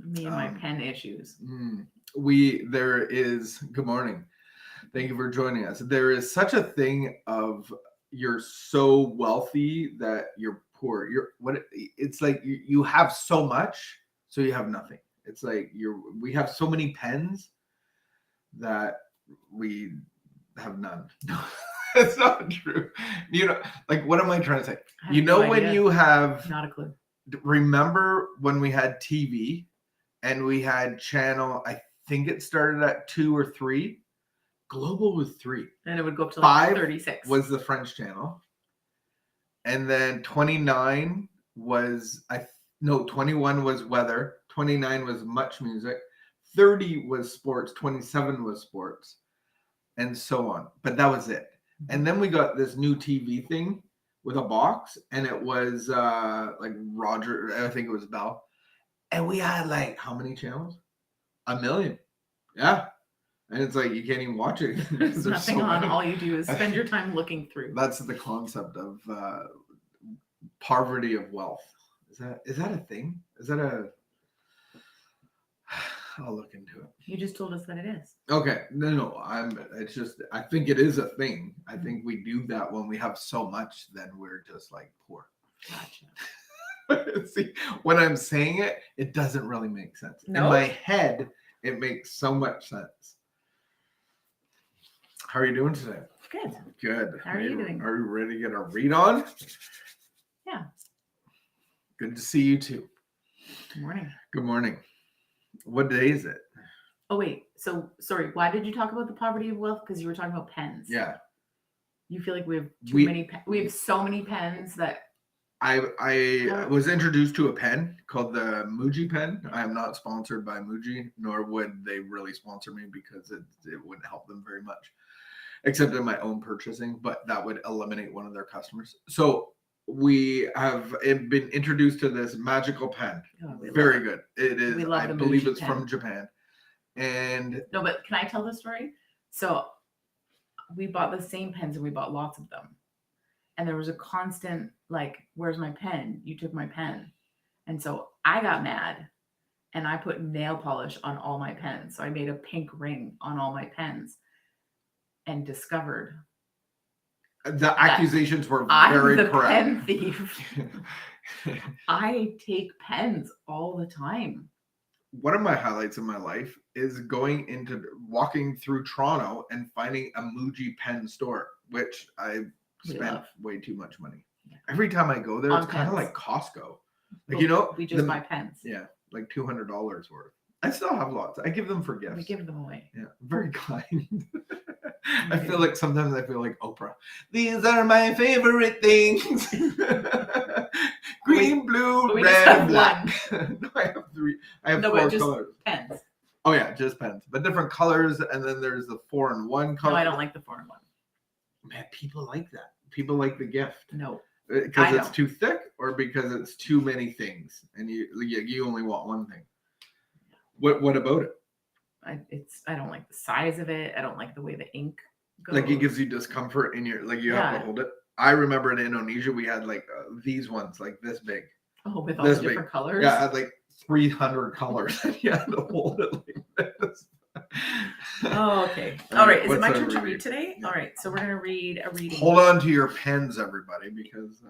Me and my pen issues. Good morning. Thank you for joining us. There is such a thing of you're so wealthy that you're poor. It's like you have so much, so you have nothing. It's like we have so many pens that we have none. It's not true. Like, what am I trying to say? When you have, not a clue. Remember when we had TV and we had channel, I think it started at 2 or 3. Global was 3. And it would go up to 5 36. Was the French channel. And then 29 was 21 was weather, 29 was much music, 30 was sports, 27 was sports, and so on. But that was it. And then we got this new TV thing with a box, and it was like Roger, I think it was Bell. And we had like how many channels? 1 million. Yeah. And it's like you can't even watch it. There's nothing on. All you do is spend your time looking through. That's the concept of poverty of wealth. Is that a thing? I'll look into it. You just told us that it is. Okay. No. I think it is a thing. I think we do that when we have so much, then we're just like poor. Gotcha. See, when I'm saying it, it doesn't really make sense. No? In my head, it makes so much sense. How are you doing today? Good. How are you doing? Are you ready to get a read on? Yeah. Good to see you too. Good morning. Good morning. What day is it? Oh, wait. So, sorry. Why did you talk about the poverty of wealth? Because you were talking about pens. Yeah. You feel like we have too many. We have so many pens that. I was introduced to a pen called the Muji pen. I am not sponsored by Muji, nor would they really sponsor me because it wouldn't help them very much, except in my own purchasing, but that would eliminate one of their customers. So we have been introduced to this magical pen. Oh, very good. It is. I believe Muji it's pen. from Japan. And no, but can I tell the story? So we bought the same pens and we bought lots of them. And there was a constant, like, where's my pen? You took my pen. And so I got mad and I put nail polish on all my pens. So I made a pink ring on all my pens and discovered the accusations were very correct. I'm the pen thief. I take pens all the time. One of my highlights in my life is walking through Toronto and finding a Muji pen store, which I spent way too much money. Yeah. Every time I go there, it's kind of like Costco. Like, we just buy pens. Yeah, like $200 worth. I still have lots. I give them for gifts. We give them away. Yeah, very kind. I feel like sometimes I feel like Oprah. These are my favorite things. Green, blue, red, and black. No, I have 3. I have 4 colors. Pens. Oh yeah, just pens, but different colors. And then there's the 4-in-1 color. No, I don't like the 4-in-1. Man, people like that. People like the gift. No. Because it's too thick or because it's too many things and you only want one thing. What about it? I don't like the size of it. I don't like the way the ink goes. Like it gives you discomfort in your you have to hold it. I remember in Indonesia we had like these ones like this big. Oh, with all the different colors. Yeah, I had like 300 colors. You had to hold it like this. Oh, okay. All right. Is it my turn to read today? Yeah. All right. So we're gonna read a reading. Hold on to your pens, everybody, because.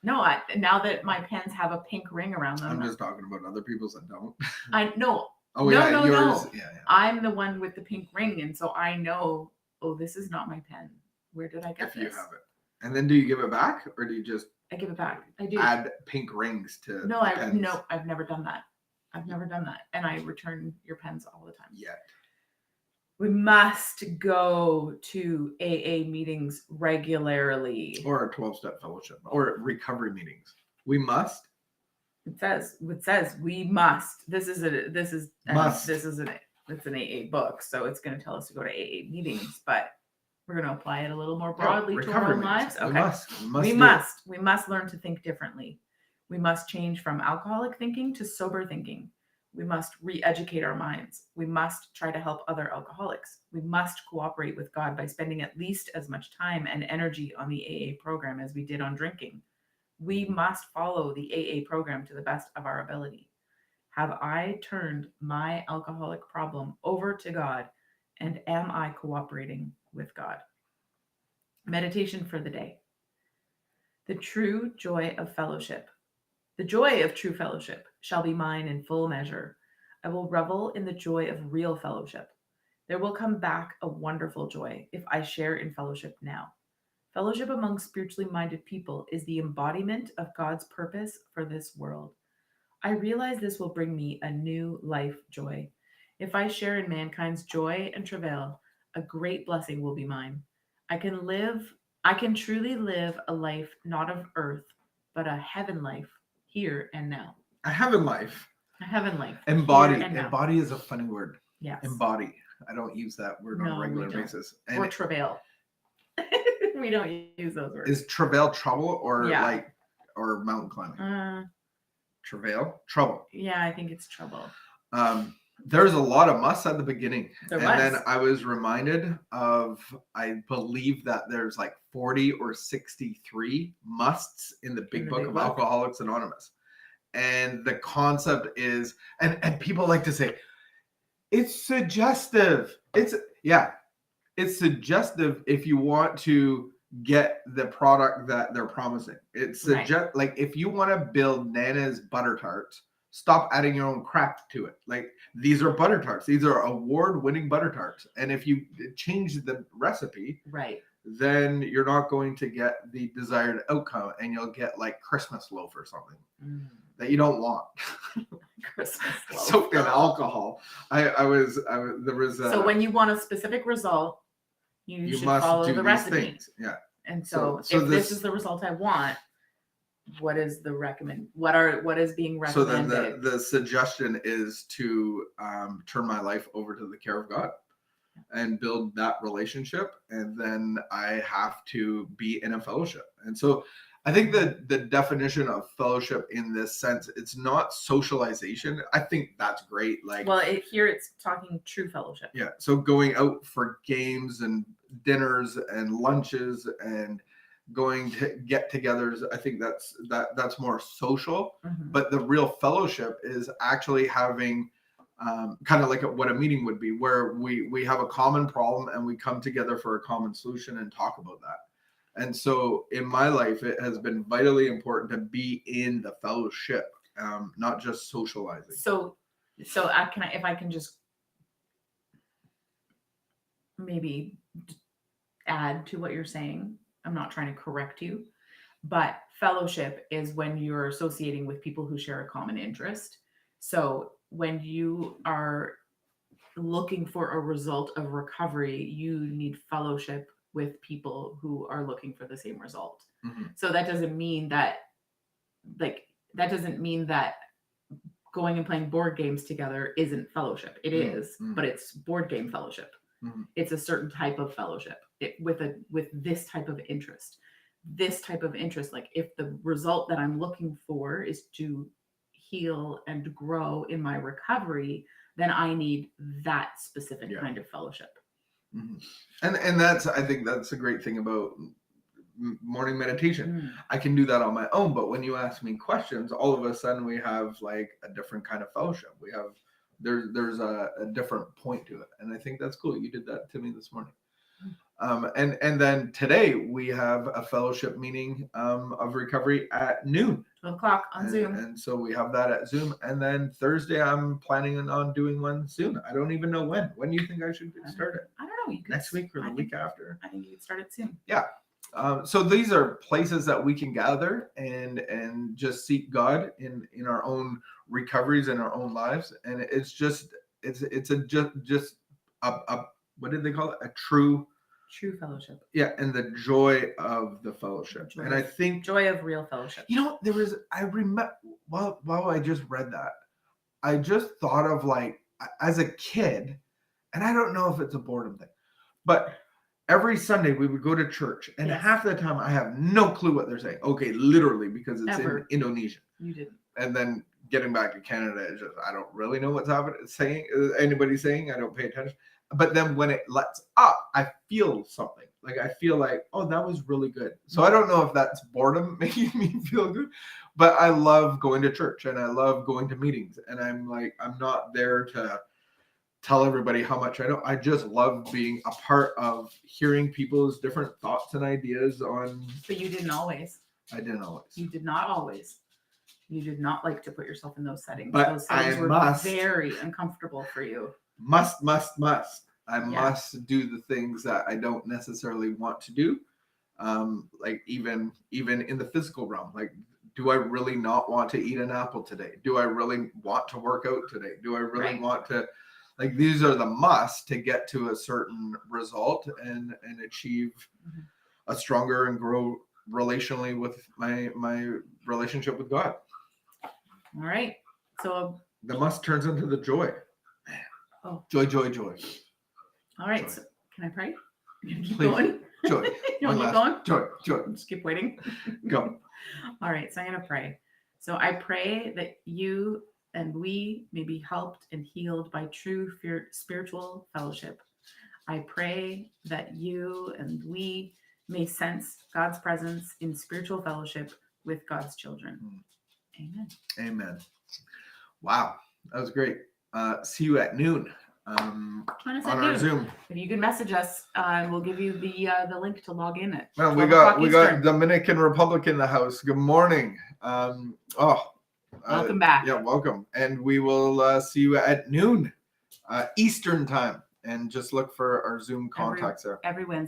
No, now that my pens have a pink ring around them. I'm just talking about other people's that don't. I know. Oh yeah, no, yours. No. Yeah. I'm the one with the pink ring, and so I know. Oh, this is not my pen. Where did I get this? If you have it, and then do you give it back, or do you just? I give it back. I do. Add pink rings to. No, I've never done that. I've never done that, and I return your pens all the time. Yeah. We must go to AA meetings regularly. Or a 12-step fellowship or recovery meetings. We must. It says we must. It's an AA book, so it's going to tell us to go to AA meetings, but we're going to apply it a little more broadly to our own lives. Okay. We must learn to think differently. We must change from alcoholic thinking to sober thinking. We must re-educate our minds. We must try to help other alcoholics. We must cooperate with God by spending at least as much time and energy on the AA program as we did on drinking. We must follow the AA program to the best of our ability. Have I turned my alcoholic problem over to God? And am I cooperating with God? Meditation for the day. The true joy of fellowship. The joy of true fellowship shall be mine in full measure. I will revel in the joy of real fellowship. There will come back a wonderful joy if I share in fellowship now. Fellowship among spiritually minded people is the embodiment of God's purpose for this world. I realize this will bring me a new life joy. If I share in mankind's joy and travail, a great blessing will be mine. I can truly live a life not of earth, but a heaven life here and now. A heaven life. A heaven life. Embody. Embody is a funny word. Yes. Embody. I don't use that word on a regular basis. Or travail. We don't use those words. Is travail trouble or or mountain climbing? Travail? Trouble. Yeah, I think it's trouble. There's a lot of musts at the beginning. Then I was reminded of, I believe that there's like 40 or 63 musts in the big book of Alcoholics Anonymous. And the concept is, and people like to say, it's suggestive. It's suggestive if you want to get the product that they're promising. It's like if you want to build Nana's butter tarts, stop adding your own crap to it. Like, these are butter tarts. These are award-winning butter tarts. And if you change the recipe, then you're not going to get the desired outcome, and you'll get like Christmas loaf or something that you don't want. Christmas loaf. Soaked in alcohol. So when you want a specific result, you should follow the recipe. Things. Yeah. And so if this is the result I want, what is the what is being recommended? So then the suggestion is to turn my life over to the care of God and build that relationship, and then I have to be in a fellowship. And so I think that the definition of fellowship in this sense, it's not socialization. I think that's great. Like, here it's talking true fellowship. Yeah. So going out for games and dinners and lunches and going to get-togethers, I think that's more social. But the real fellowship is actually having kind of like what a meeting would be, where we have a common problem and we come together for a common solution and talk about that. And so in my life, it has been vitally important to be in the fellowship, not just socializing. So if I can just maybe add to what you're saying. I'm not trying to correct you, but fellowship is when you're associating with people who share a common interest. So when you are looking for a result of recovery, you need fellowship with people who are looking for the same result. So that doesn't mean that going and playing board games together isn't fellowship. It is, but it's board game fellowship. It's a certain type of fellowship with this type of interest. This type of interest, like if the result that I'm looking for is to heal and grow in my recovery, then I need that specific kind of fellowship. And I think that's a great thing about morning meditation. I can do that on my own, but when you ask me questions, all of a sudden we have like a different kind of fellowship. There's a different point to it, and I think that's cool. You did that to me this morning. And then today we have a fellowship meeting of recovery at noon. 12 o'clock on Zoom. And so we have that at Zoom. And then Thursday, I'm planning on doing one soon. I don't even know when. When do you think I should get started? I don't know. Next week or the week after? I think you could start it soon. Yeah. So these are places that we can gather and just seek God in our own recoveries in our own lives. And it's just a what did they call it? A true fellowship. Yeah, and the joy of the fellowship. And I think joy of real fellowship. I remember while I just read that, I just thought of like as a kid, and I don't know if it's a boredom thing, but every Sunday we would go to church, and half the time I have no clue what they're saying. Okay, literally, because it's in Indonesian. You didn't. And then getting back to Canada, it's just I don't really know what's anybody's saying. I don't pay attention. But then when it lets up, I feel something. Like I feel like, oh, that was really good. So I don't know if that's boredom making me feel good, but I love going to church and I love going to meetings. And I'm not there to tell everybody how much I know. I just love being a part of hearing people's different thoughts and ideas on. But you didn't always. I didn't always. You did not always. You did not like to put yourself in those settings. But those settings were very uncomfortable for you. Must. I must do the things that I don't necessarily want to do. Like even in the physical realm, like, do I really not want to eat an apple today? Do I really want to work out today? Do I really want to, like, these are the must to get to a certain result and achieve a stronger and grow relationally with my relationship with God. All right. So the must turns into the joy. Oh. Joy. All right. Joy. So can I pray? Keep going. Joy. You want to keep going? Joy. Just keep waiting. Go. All right. So I'm going to pray. So I pray that you and we may be helped and healed by true spiritual fellowship. I pray that you and we may sense God's presence in spiritual fellowship with God's children. Amen. Wow. That was great. See you at noon. On our Zoom. If you can message us, we'll give you the link to log in. Well, we got Dominican Republic in the house. Good morning. Welcome back. Yeah, welcome. And we will see you at noon Eastern time. And just look for our Zoom contacts there. Every Wednesday.